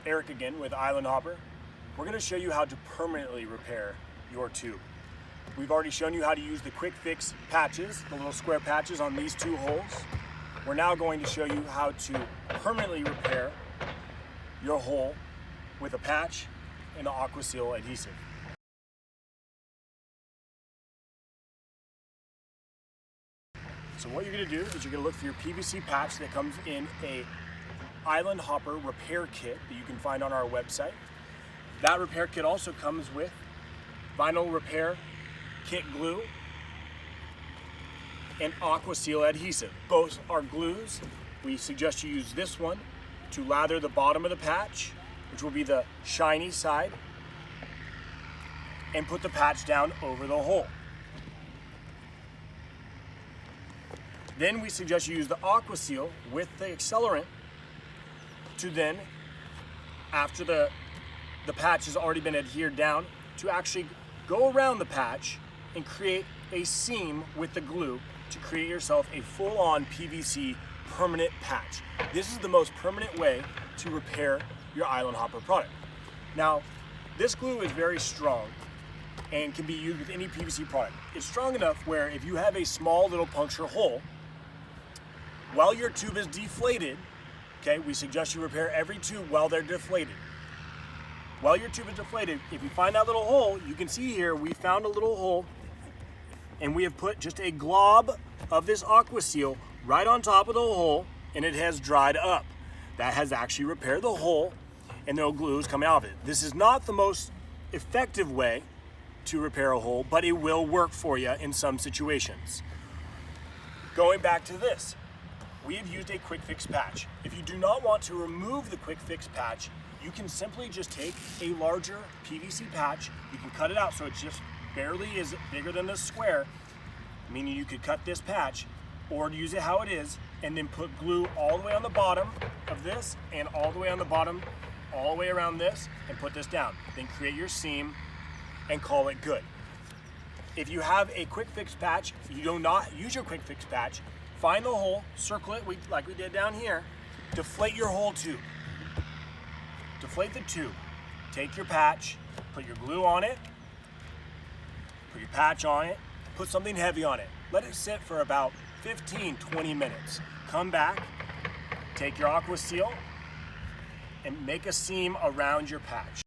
Eric again with Island Hopper. We're going to show you how to permanently repair your tube. We've already shown you how to use the quick fix patches, the little square patches on these two holes. We're now going to show you how to permanently repair your hole with a patch and an AQUA adhesive. So what you're going to do is you're going to look for your PVC patch that comes in a Island Hopper repair kit that you can find on our website. That repair kit also comes with vinyl repair kit glue and AQUA adhesive. Both are glues. We suggest you use this one to lather the bottom of the patch, which will be the shiny side, and put the patch down over the hole. Then we suggest you use the AQUA with the accelerant to then, after the patch has already been adhered down, to actually go around the patch and create a seam with the glue to create yourself a full-on PVC permanent patch. This is the most permanent way to repair your Island Hopper product. Now, this glue is very strong and can be used with any PVC product. It's strong enough where if you have a small little puncture hole, while your tube is deflated, okay, we suggest you repair every tube while they're deflated. While your tube is deflated, if you find that little hole, you can see here, we found a little hole and we have put just a glob of this AQUA right on top of the hole, and it has dried up. That has actually repaired the hole and no glue is coming out of it. This is not the most effective way to repair a hole, but it will work for you in some situations. Going back to this, we have used a quick fix patch. If you do not want to remove the quick fix patch, you can simply just take a larger PVC patch, you can cut it out so it just barely is bigger than the square, meaning you could cut this patch or use it how it is and then put glue all the way on the bottom of this and all the way on the bottom, all the way around this, and put this down. Then create your seam and call it good. If you have a quick fix patch, you do not use your quick fix patch, find the hole, circle it like we did down here, deflate your whole tube. Deflate the tube. Take your patch, put your glue on it, put your patch on it, put something heavy on it. Let it sit for about 15-20 minutes. Come back, take your AQUA and make a seam around your patch.